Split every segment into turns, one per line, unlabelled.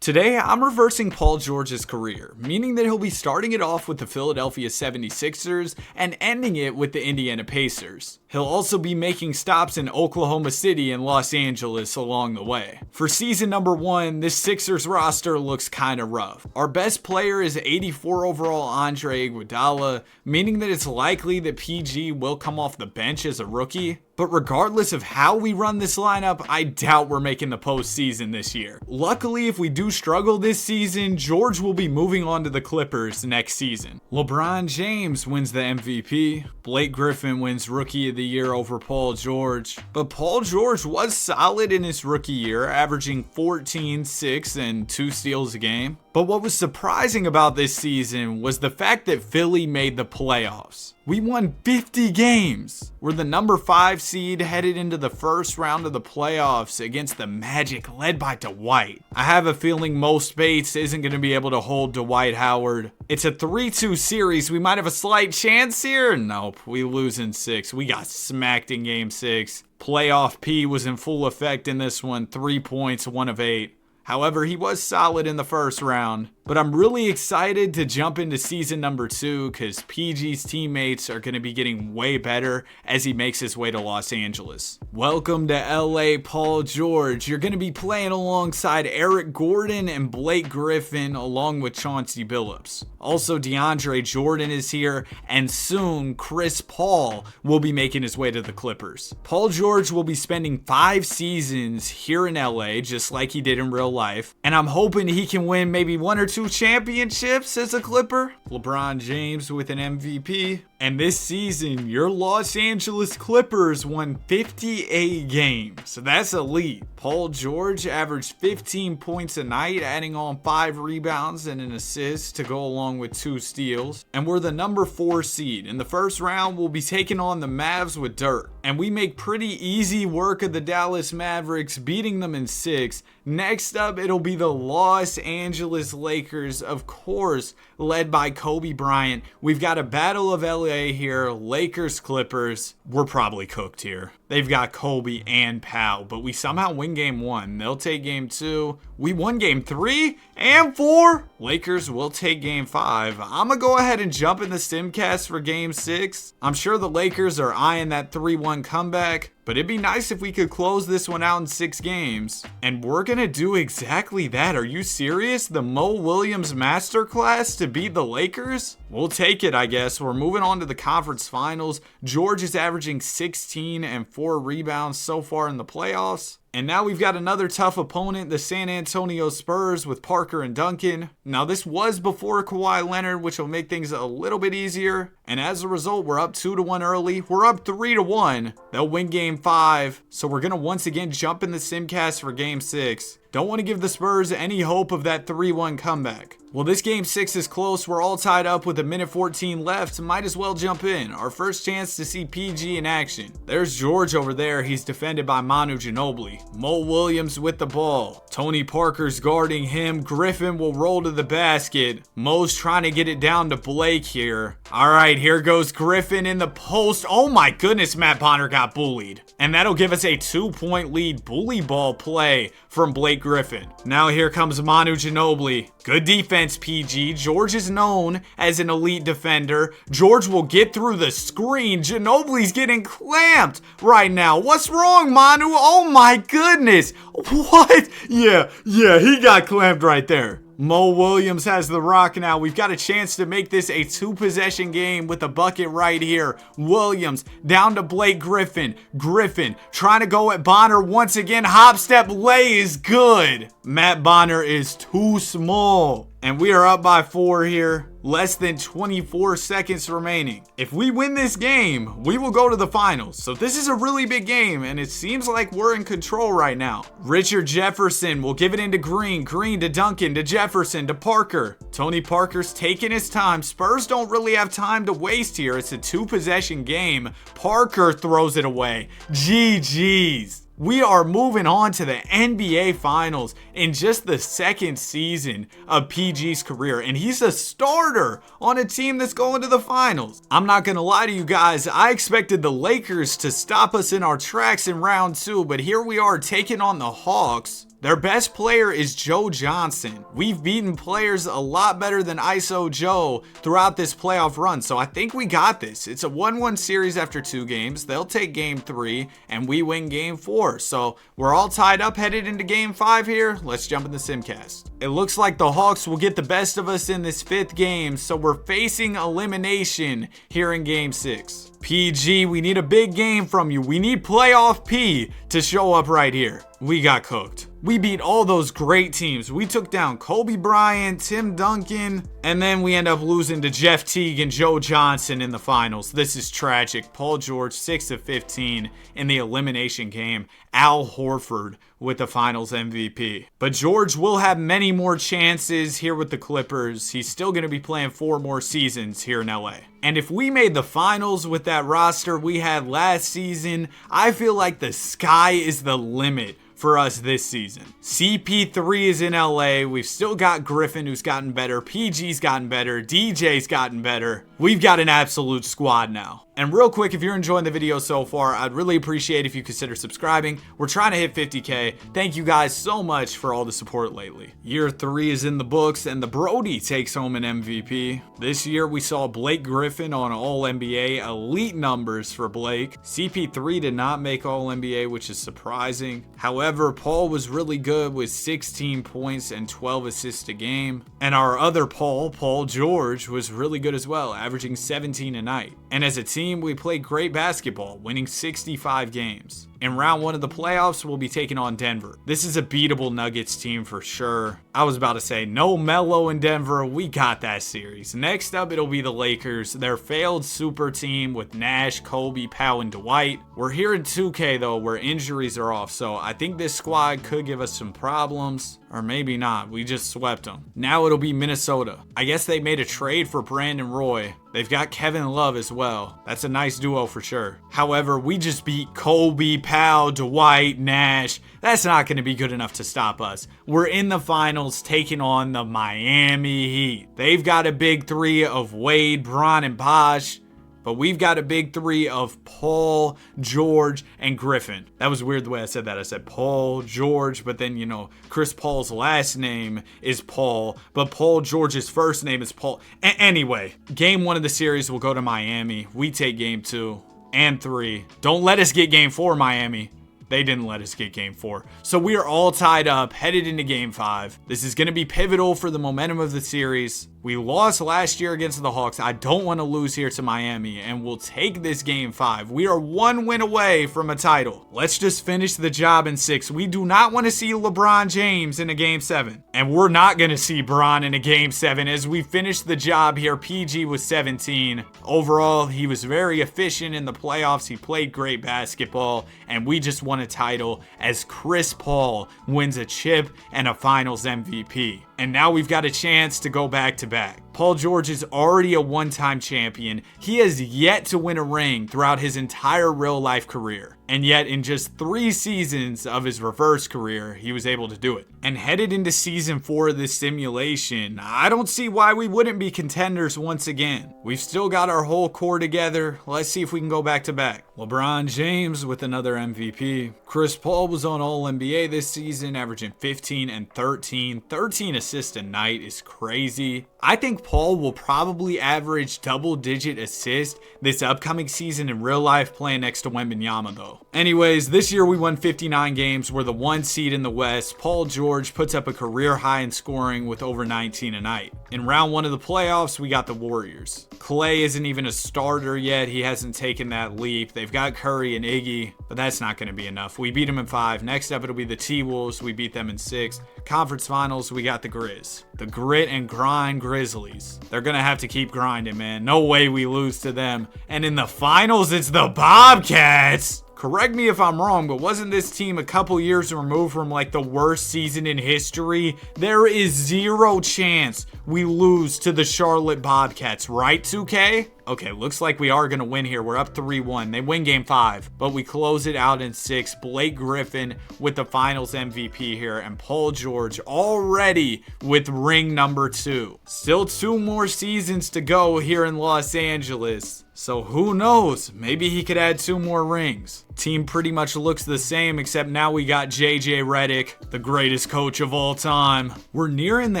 Today, I'm reversing Paul George's career, meaning that he'll be starting it off with the Philadelphia 76ers and ending it with the Indiana Pacers. He'll also be making stops in Oklahoma City and Los Angeles along the way. For season number 1, this Sixers roster looks kinda rough. Our best player is 84 overall Andre Iguodala, meaning that it's likely that PG will come off the bench as a rookie. But regardless of how we run this lineup, I doubt we're making the postseason this year. Luckily, if we do struggle this season, George will be moving on to the Clippers next season. LeBron James wins the MVP. Blake Griffin wins Rookie of the Year over Paul George. But Paul George was solid in his rookie year, averaging 14, 6, and 2 steals a game. But what was surprising about this season was the fact that Philly made the playoffs. We won 50 games. We're the number 5 seed headed into the first round of the playoffs against the Magic led by Dwight. I have a feeling Mo Spates isn't going to be able to hold Dwight Howard. It's a 3-2 series. We might have a slight chance here. Nope, we lose in 6. We got smacked in game 6. Playoff P was in full effect in this one. 3 points, 1 of 8. However, he was solid in the first round. But I'm really excited to jump into season number 2 because PG's teammates are going to be getting way better as he makes his way to Los Angeles. Welcome to LA, Paul George. You're going to be playing alongside Eric Gordon and Blake Griffin along with Chauncey Billups. Also, DeAndre Jordan is here, and soon Chris Paul will be making his way to the Clippers. Paul George will be spending 5 seasons here in LA just like he did in real life, and I'm hoping he can win maybe 1 or 2 championships as a Clipper. LeBron James with an MVP. And this season, your Los Angeles Clippers won 58 games. So that's elite. Paul George averaged 15 points a night, adding on 5 rebounds and an assist to go along with 2 steals. And we're the number 4 seed. In the first round, we'll be taking on the Mavs with Dirk. And we make pretty easy work of the Dallas Mavericks, beating them in 6. Next up, it'll be the Los Angeles Lakers, of course, led by Kobe Bryant. We've got a battle of LA here, Lakers, Clippers. We're probably cooked here. They've got Kobe and Powell, but we somehow win game 1. They'll take game 2. We won game 3 and 4. Lakers will take game 5. I'm going to go ahead and jump in the Simcast for game 6. I'm sure the Lakers are eyeing that 3-1 comeback, but it'd be nice if we could close this one out in 6 games. And we're going to do exactly that. Are you serious? The Mo Williams masterclass to beat the Lakers? We'll take it, I guess. We're moving on to the conference finals. George is averaging 16 and 4 rebounds so far in the playoffs. And now we've got another tough opponent, the San Antonio Spurs with Parker and Duncan. Now this was before Kawhi Leonard, which will make things a little bit easier. And as a result, we're up 2-1 early. We're up 3-1. They'll win game 5. So we're going to once again jump in the Simcast for game 6. Don't want to give the Spurs any hope of that 3-1 comeback. Well, this game 6 is close. We're all tied up with 1:14 left. Might as well jump in. Our first chance to see PG in action. There's George over there. He's defended by Manu Ginobili. Mo Williams with the ball. Tony Parker's guarding him. Griffin will roll to the basket. Mo's trying to get it down to Blake here. All right, here goes Griffin in the post. Oh my goodness, Matt Bonner got bullied. And that'll give us a 2-point lead. Bully ball play from Blake Griffin. Now here comes Manu Ginobili. Good defense, PG. George is known as an elite defender. George will get through the screen. Ginobili's getting clamped right now. What's wrong, Manu? Oh my goodness. What? Yeah, he got clamped right there. Mo Williams has the rock now. We've got a chance to make this a 2-possession game with a bucket right here. Williams down to Blake Griffin. Griffin trying to go at Bonner once again. Hop step lay is good. Matt Bonner is too small. And we are up by 4 here. Less than 24 seconds remaining. If we win this game, we will go to the finals. So this is a really big game, and it seems like we're in control right now. Richard Jefferson will give it into Green. Green to Duncan, to Jefferson, to Parker. Tony Parker's taking his time. Spurs don't really have time to waste here. It's a 2-possession game. Parker throws it away. GG's. We are moving on to the NBA Finals in just the 2nd season of PG's career, and he's a starter on a team that's going to the finals. I'm not going to lie to you guys, I expected the Lakers to stop us in our tracks in round 2, but here we are taking on the Hawks. Their best player is Joe Johnson. We've beaten players a lot better than ISO Joe throughout this playoff run, so I think we got this. It's a 1-1 series after 2 games. They'll take game 3, and we win game 4. So we're all tied up headed into game 5 here. Let's jump in the Simcast. It looks like the Hawks will get the best of us in this 5th game, so we're facing elimination here in game 6. PG, we need a big game from you. We need playoff P to show up right here. We got cooked. We beat all those great teams. We took down Kobe Bryant, Tim Duncan, and then we end up losing to Jeff Teague and Joe Johnson in the finals. This is tragic. Paul George, 6 of 15 in the elimination game. Al Horford with the finals MVP. But George will have many more chances here with the Clippers. He's still going to be playing 4 more seasons here in LA. And if we made the finals with that roster we had last season, I feel like the sky is the limit for us this season. CP3 is in LA. We've still got Griffin, who's gotten better. PG's gotten better. DJ's gotten better. We've got an absolute squad now. And real quick, if you're enjoying the video so far, I'd really appreciate if you consider subscribing. We're trying to hit 50K. Thank you guys so much for all the support lately. Year 3 is in the books, and the Brody takes home an MVP. This year, we saw Blake Griffin on All-NBA. Elite numbers for Blake. CP3 did not make All-NBA, which is surprising. However, Paul was really good with 16 points and 12 assists a game. And our other Paul George, was really good as well, averaging 17 a night. And as a team, we played great basketball, winning 65 games. In round 1 of the playoffs, we'll be taking on Denver. This is a beatable Nuggets team for sure. I was about to say, no Melo in Denver. We got that series. Next up, it'll be the Lakers. Their failed super team with Nash, Kobe, Powell, and Dwight. We're here in 2K, though, where injuries are off. So I think this squad could give us some problems. Or maybe not. We just swept them. Now it'll be Minnesota. I guess they made a trade for Brandon Roy. They've got Kevin Love as well. That's a nice duo for sure. However, we just beat Kobe, Powell, Dwight, Nash. That's not going to be good enough to stop us. We're in the finals taking on the Miami Heat. They've got a big 3 of Wade, Bron, and Bosh. But we've got a big 3 of Paul, George, and Griffin. That was weird the way I said that. I said Paul, George, but then, Chris Paul's last name is Paul, but Paul George's first name is Paul. Anyway, game 1 of the series will go to Miami. We take game 2 and 3. Don't let us get game 4, Miami. They didn't let us get game 4. So we are all tied up, headed into game 5. This is going to be pivotal for the momentum of the series. We lost last year against the Hawks. I don't want to lose here to Miami, and we'll take this game 5. We are 1 win away from a title. Let's just finish the job in 6. We do not want to see LeBron James in a game 7. And we're not going to see Bron in a game 7 as we finish the job here. PG was 17. Overall, he was very efficient in the playoffs. He played great basketball, and we just won a title as Chris Paul wins a chip and a finals MVP. And now we've got a chance to go back-to-back. Paul George is already a 1-time champion. He has yet to win a ring throughout his entire real-life career. And yet, in just 3 seasons of his reverse career, he was able to do it. And headed into season 4 of this simulation, I don't see why we wouldn't be contenders once again. We've still got our whole core together. Let's see if we can go back-to-back. LeBron James with another MVP. Chris Paul was on All-NBA this season, averaging 15 and 13. 13 assists a night is crazy. I think Paul will probably average double-digit assists this upcoming season in real life playing next to Wembanyama, though. Anyways, this year we won 59 games. We're the 1 seed in the West. Paul George puts up a career high in scoring with over 19 a night. In round 1 of the playoffs, we got the Warriors. Clay isn't even a starter yet. He hasn't taken that leap. They've got Curry and Iggy, but that's not going to be enough. We beat them in 5. Next up, it'll be the T-Wolves. We beat them in 6. Conference finals, we got the Grizz. The grit and grind Grizzlies. They're going to have to keep grinding, man. No way we lose to them. And in the finals, it's the Bobcats. Correct me if I'm wrong, but wasn't this team a couple years removed from like the worst season in history? There is 0 chance we lose to the Charlotte Bobcats, right, 2K? Okay, looks like we are going to win here. We're up 3-1. They win game 5, but we close it out in 6. Blake Griffin with the finals MVP here, and Paul George already with ring number 2. Still 2 more seasons to go here in Los Angeles. So who knows? Maybe he could add 2 more rings. Team pretty much looks the same, except now we got JJ Redick, the greatest coach of all time. We're nearing the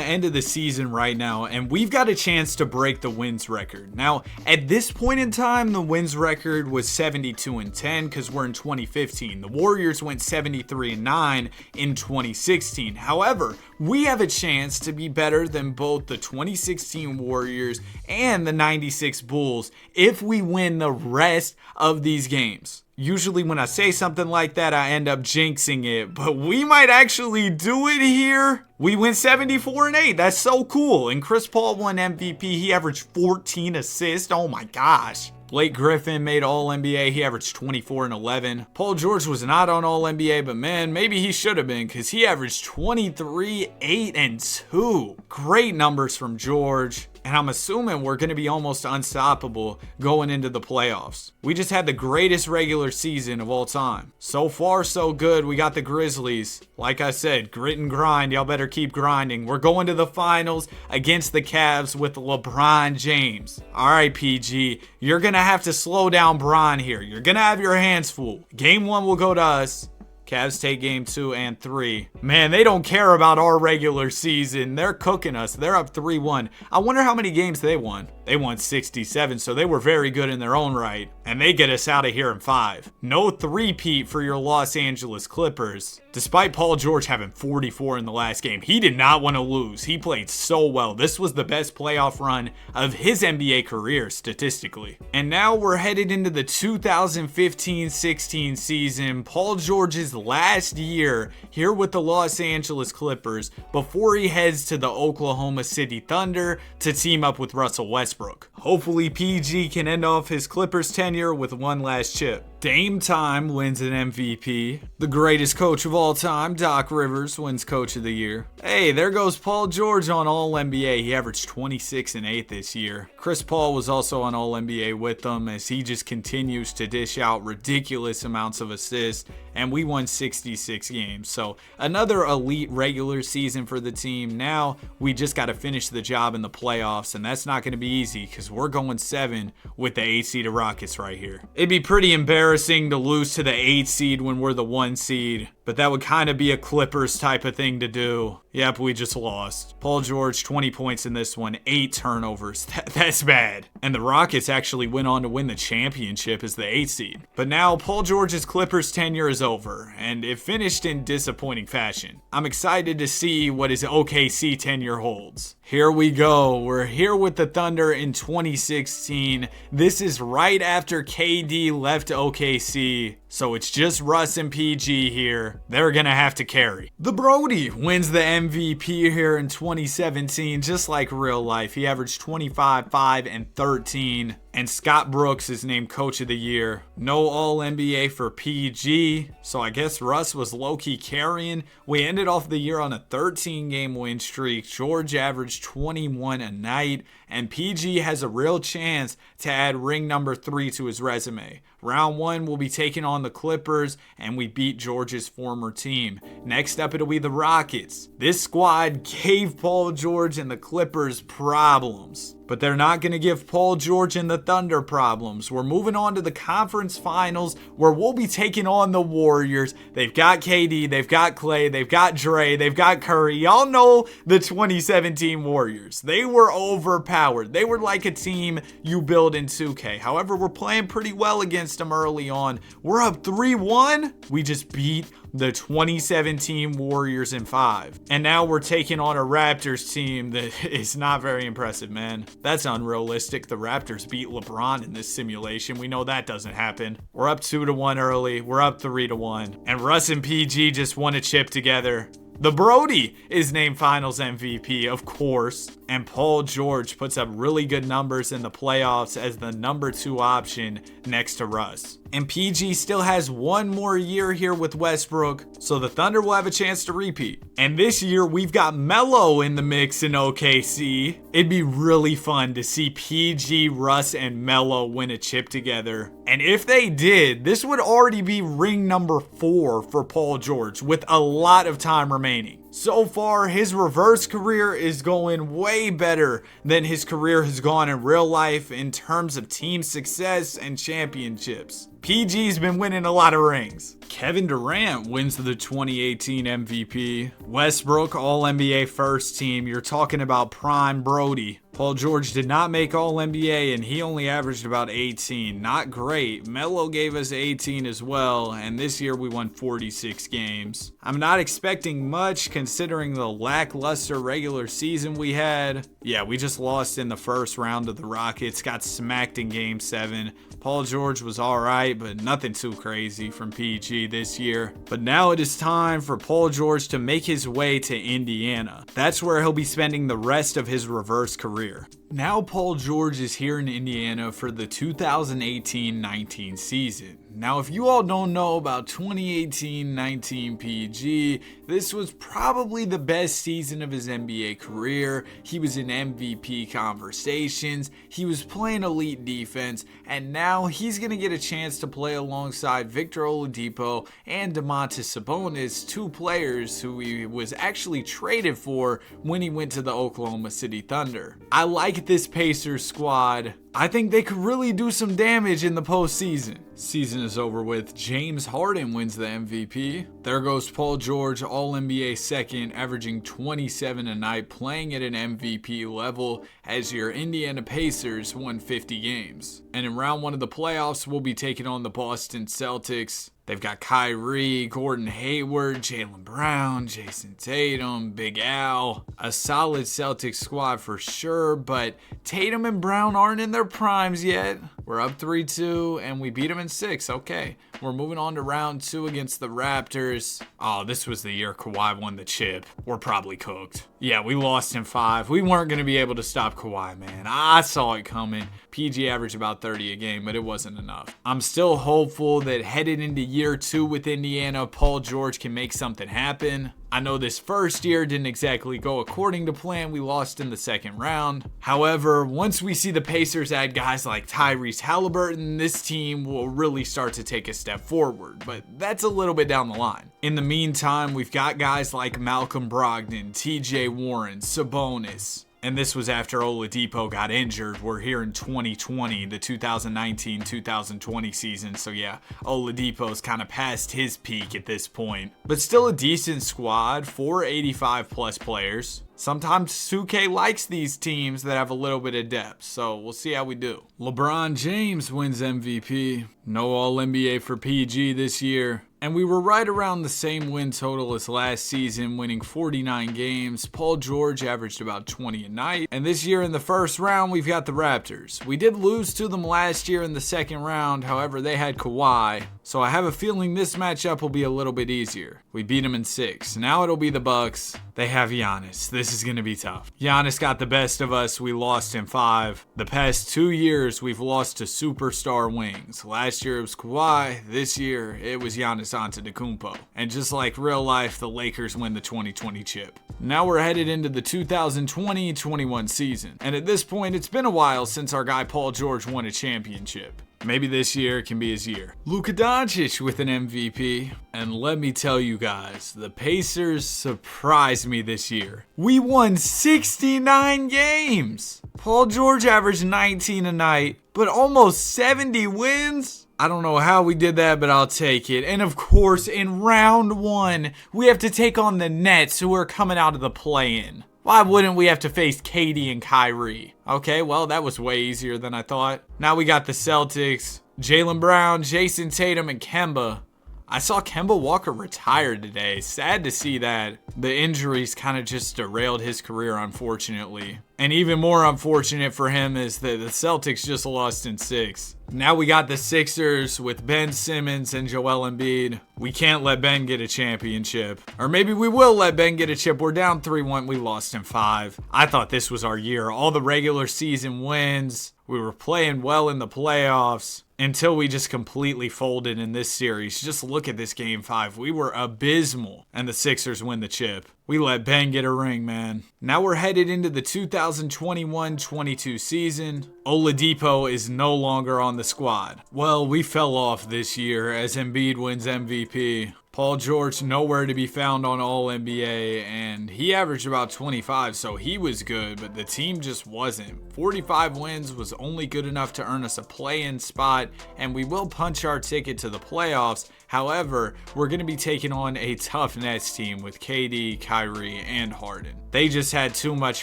end of the season right now, and we've got a chance to break the wins record. Now, at this point in time, the wins record was 72-10 because we're in 2015. The Warriors went 73-9 in 2016. However, we have a chance to be better than both the 2016 Warriors and the 96 Bulls if we win the rest of these games. Usually when I say something like that, I end up jinxing it, but we might actually do it here. We win 74-8. That's so cool. And Chris Paul won MVP. He averaged 14 assists. Oh my gosh. Blake Griffin made All-NBA. He averaged 24-11. Paul George was not on All-NBA, but man, maybe he should have been because he averaged 23, 8, and 2. Great numbers from George. And I'm assuming we're going to be almost unstoppable going into the playoffs. We just had the greatest regular season of all time. So far, so good. We got the Grizzlies. Like I said, grit and grind. Y'all better keep grinding. We're going to the finals against the Cavs with LeBron James. All right, PG. You're going to have to slow down Bron here. You're going to have your hands full. Game 1 will go to us. Cavs take game 2 and 3. Man, they don't care about our regular season. They're cooking us. They're up 3-1. I wonder how many games they won. They won 67, so they were very good in their own right. And they get us out of here in 5. No three-peat for your Los Angeles Clippers. Despite Paul George having 44 in the last game, he did not want to lose. He played so well. This was the best playoff run of his NBA career statistically. And now we're headed into the 2015-16 season. Paul George's last year here with the Los Angeles Clippers before he heads to the Oklahoma City Thunder to team up with Russell Westbrook. Hopefully PG can end off his Clippers tenure with one last chip. Dame Time wins an MVP. The greatest coach of all time, Doc Rivers, wins Coach of the Year. Hey, there goes Paul George on All-NBA. He averaged 26 and 8 this year. Chris Paul was also on All-NBA with them as he just continues to dish out ridiculous amounts of assists, and we won 66 games. So another elite regular season for the team. Now we just got to finish the job in the playoffs, and that's not going to be easy because we're going 7 with the 8 seed Rockets right here. It'd be pretty embarrassing to lose to the 8 seed when we're the 1 seed, but that would kind of be a Clippers type of thing to do. Yep, we just lost. Paul George, 20 points in this one, 8 turnovers. That's bad. And the Rockets actually went on to win the championship as the 8 seed. But now Paul George's Clippers tenure is over, and it finished in disappointing fashion. I'm excited to see what his OKC tenure holds. Here we go. We're here with the Thunder in 2016. This is right after KD left OKC. So it's just Russ and PG here. They're gonna have to carry. The Brody wins the MVP here in 2017, just like real life. He averaged 25, 5, and 13. And Scott Brooks is named Coach of the Year. No All-NBA for PG, so I guess Russ was low-key carrying. We ended off the year on a 13-game win streak. George averaged 21 a night, and PG has a real chance to add ring number 3 to his resume. Round 1 will be taking on the Clippers, and we beat George's former team. Next up, it'll be the Rockets. This squad gave Paul George and the Clippers problems, but they're not going to give Paul George and the Thunder problems. We're moving on to the conference finals where we'll be taking on the Warriors. They've got KD, they've got Clay, they've got Dre, they've got Curry. Y'all know the 2017 Warriors. They were overpowered. They were like a team you build in 2K. However, we're playing pretty well against them early on. We're up 3-1. We just beat the 2017 Warriors in 5. And now we're taking on a Raptors team that is not very impressive, man. That's unrealistic. The Raptors beat LeBron in this simulation. We know that doesn't happen. We're up 2-1 early. We're up 3-1. And Russ and PG just won a chip together. The Brody is named Finals MVP, of course. And Paul George puts up really good numbers in the playoffs as the number 2 option next to Russ. And PG still has one more year here with Westbrook, so the Thunder will have a chance to repeat. And this year, we've got Melo in the mix in OKC. It'd be really fun to see PG, Russ, and Melo win a chip together. And if they did, this would already be ring number 4 for Paul George with a lot of time remaining. So far, his reverse career is going way better than his career has gone in real life in terms of team success and championships. PG's been winning a lot of rings. Kevin Durant wins the 2018 MVP. Westbrook, All-NBA first team. You're talking about prime Brody. Paul George did not make All-NBA and he only averaged about 18. Not great. Melo gave us 18 as well, and this year we won 46 games. I'm not expecting much considering the lackluster regular season we had. Yeah, we just lost in the first round of the Rockets, got smacked in Game 7. Paul George was alright, but nothing too crazy from PG this year. But now it is time for Paul George to make his way to Indiana. That's where he'll be spending the rest of his reverse career. Now Paul George is here in Indiana for the 2018-19 season. Now, if you all don't know about 2018-19 PG, this was probably the best season of his NBA career. He was in MVP conversations, he was playing elite defense, and now he's going to get a chance to play alongside Victor Oladipo and Domantas Sabonis, 2 players who he was actually traded for when he went to the Oklahoma City Thunder. I like this Pacers squad. I think they could really do some damage in the postseason. Season is over with. James Harden wins the MVP. There goes Paul George, All-NBA second, averaging 27 a night, playing at an MVP level as your Indiana Pacers won 50 games. And in round 1 of the playoffs, we'll be taking on the Boston Celtics. They've got Kyrie, Gordon Hayward, Jaylen Brown, Jason Tatum, Big Al. A solid Celtics squad for sure, but Tatum and Brown aren't in their primes yet. We're up 3-2, and we beat them in 6. Okay, we're moving on to round 2 against the Raptors. Oh, this was the year Kawhi won the chip. We're probably cooked. Yeah, we lost in 5. We weren't going to be able to stop Kawhi, man. I saw it coming. PG averaged about 30 a game, but it wasn't enough. I'm still hopeful that headed into year 2 with Indiana, Paul George can make something happen. I know this first year didn't exactly go according to plan. We lost in the second round. However, once we see the Pacers add guys like Tyrese Halliburton, this team will really start to take a step forward, but that's a little bit down the line. In the meantime, we've got guys like Malcolm Brogdon, TJ Warren, Sabonis. And this was after Oladipo got injured. We're here in 2020, the 2019-2020 season. So yeah, Oladipo's kind of past his peak at this point. But still a decent squad, 485 plus players. Sometimes 2K likes these teams that have a little bit of depth, so we'll see how we do. LeBron James wins MVP. No All-NBA for PG this year. And we were right around the same win total as last season, winning 49 games. Paul George averaged about 20 a night. And this year in the first round, we've got the Raptors. We did lose to them last year in the second round. However, they had Kawhi. So I have a feeling this matchup will be a little bit easier. We beat them in 6. Now it'll be the Bucks. They have Giannis. This is going to be tough. Giannis got the best of us. We lost in 5. The past 2 years, we've lost to superstar wings. Last year it was Kawhi. This year it was Giannis Antetokounmpo. And just like real life, the Lakers win the 2020 chip. Now we're headed into the 2020-21 season. And at this point, it's been a while since our guy Paul George won a championship. Maybe this year can be his year. Luka Doncic with an MVP. And let me tell you guys, the Pacers surprised me this year. We won 69 games. Paul George averaged 19 a night, but almost 70 wins? I don't know how we did that, but I'll take it. And of course, in round 1, we have to take on the Nets, who are coming out of the play-in. Why wouldn't we have to face KD and Kyrie? Okay, well, that was way easier than I thought. Now we got the Celtics, Jaylen Brown, Jason Tatum, and Kemba. I saw Kemba Walker retire today. Sad to see that. The injuries kind of just derailed his career, unfortunately. And even more unfortunate for him is that the Celtics just lost in 6. Now we got the Sixers with Ben Simmons and Joel Embiid. We can't let Ben get a championship. Or maybe we will let Ben get a chip. We're down 3-1. We lost in 5. I thought this was our year. All the regular season wins. We were playing well in the playoffs until we just completely folded in this series. Just look at this game 5. We were abysmal, and the Sixers win the chip. We let Ben get a ring, man. Now we're headed into the 2021-22 season. Oladipo is no longer on the squad. Well, we fell off this year as Embiid wins MVP. Paul George nowhere to be found on All-NBA, and he averaged about 25, so he was good, but the team just wasn't. 45 wins was only good enough to earn us a play-in spot, and we will punch our ticket to the playoffs. However, we're going to be taking on a tough Nets team with KD, Kyrie, and Harden. They just had too much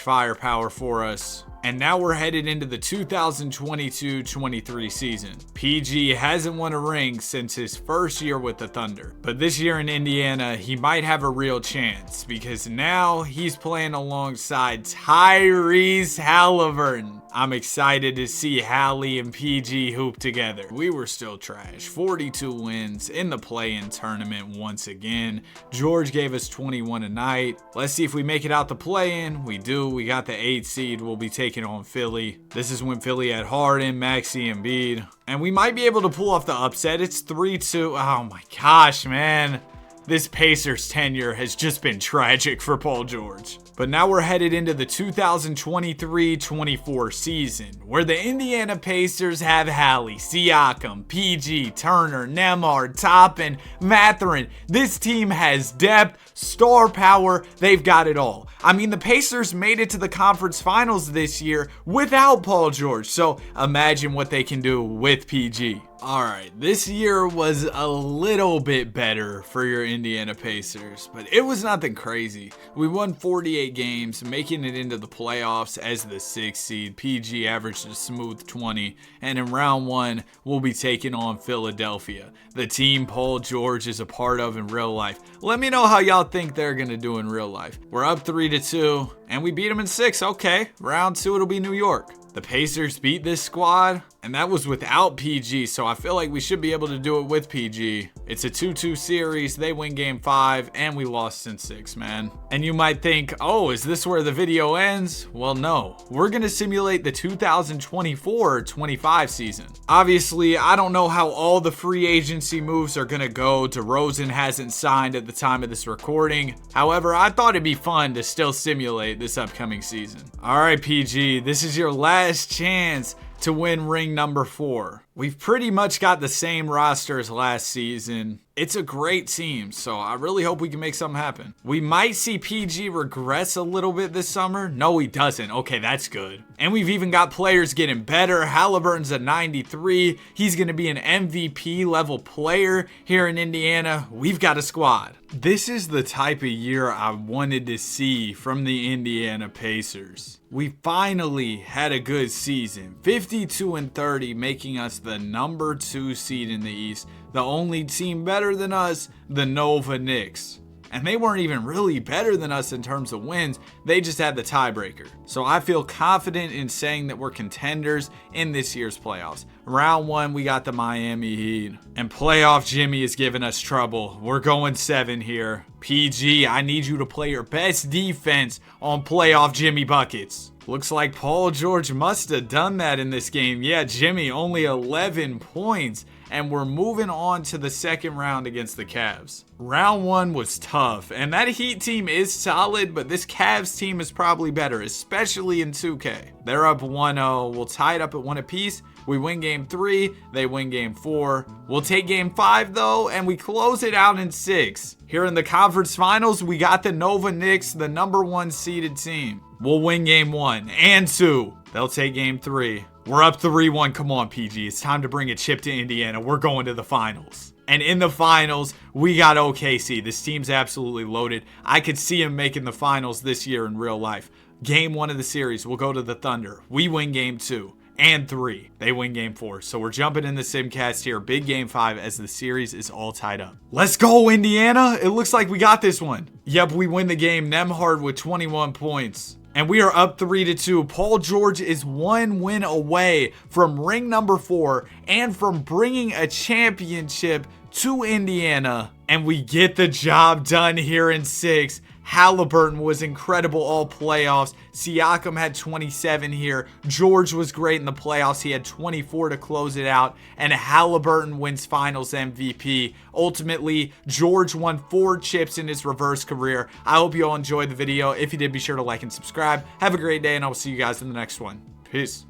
firepower for us. And now we're headed into the 2022-23 season. PG hasn't won a ring since his first year with the Thunder. But this year in Indiana, he might have a real chance because now he's playing alongside Tyrese Halliburton. I'm excited to see Hallie and PG hoop together. We were still trash. 42 wins in the play-in tournament once again. George gave us 21 a night. Let's see if we make it out the play-in. We do. We got the 8 seed. We'll be taking on Philly. This is when Philly had Harden, Maxey, and Embiid. And we might be able to pull off the upset. It's 3-2. Oh my gosh, man. This Pacers tenure has just been tragic for Paul George. But now we're headed into the 2023-24 season, where the Indiana Pacers have Hallie, Siakam, PG, Turner, Nembhard, Toppin, Mathurin. This team has depth, star power, they've got it all. I mean, the Pacers made it to the conference finals this year without Paul George, so imagine what they can do with PG. Alright, this year was a little bit better for your Indiana Pacers, but it was nothing crazy. We won 48 games, making it into the playoffs as the 6th seed. PG averaged a smooth 20, and in round 1, we'll be taking on Philadelphia, the team Paul George is a part of in real life. Let me know how y'all think they're going to do in real life. We're up 3-2, and we beat them in 6. Okay, round 2 it'll be New York. The Pacers beat this squad, and that was without PG, so I feel like we should be able to do it with PG. It's a 2-2 series, they win game 5, and we lost in 6, man. And you might think, oh, is this where the video ends? Well, no. We're going to simulate the 2024-25 season. Obviously, I don't know how all the free agency moves are going to go. DeRozan hasn't signed at the time of this recording. However, I thought it'd be fun to still simulate this upcoming season. All right, PG, this is your last chance to win ring number 4. We've pretty much got the same roster as last season. It's a great team, so I really hope we can make something happen. We might see PG regress a little bit this summer. No, he doesn't. Okay, that's good. And we've even got players getting better. Halliburton's a 93. He's going to be an MVP level player here in Indiana. We've got a squad. This is the type of year I wanted to see from the Indiana Pacers. We finally had a good season. 52-30, making us the number 2 seed in the East. The only team better than us, the Nova Knicks. And they weren't even really better than us in terms of wins. They just had the tiebreaker. So I feel confident in saying that we're contenders in this year's playoffs. Round 1, we got the Miami Heat. And playoff Jimmy is giving us trouble. We're going 7 here. PG, I need you to play your best defense on playoff Jimmy buckets. Looks like Paul George must have done that in this game. Yeah, Jimmy, only 11 points. And we're moving on to the second round against the Cavs. Round 1 was tough, and that Heat team is solid, but this Cavs team is probably better, especially in 2K. They're up 1-0. We'll tie it up at 1 apiece. We win game 3, they win game 4. We'll take game 5 though, and we close it out in 6. Here in the conference finals, we got the Nova Knicks, the number 1 seeded team. We'll win game 1 and 2. They'll take game 3. We're up 3-1. Come on, PG. It's time to bring a chip to Indiana. We're going to the finals. And in the finals, we got OKC. This team's absolutely loaded. I could see him making the finals this year in real life. Game 1 of the series, we'll go to the Thunder. We win game 2 and 3. They win game 4. So we're jumping in the simcast here. Big game 5 as the series is all tied up. Let's go, Indiana. It looks like we got this one. Yep, we win the game. Nembhard with 21 points. And we are up 3-2. Paul George is 1 win away from ring number 4 and from bringing a championship to Indiana. And we get the job done here in 6. Halliburton was incredible all playoffs. Siakam had 27 here. George was great in the playoffs. He had 24 to close it out. And Halliburton wins finals MVP. Ultimately, George won 4 chips in his reverse career. I hope you all enjoyed the video. If you did, be sure to like and subscribe. Have a great day, and I will see you guys in the next one. Peace.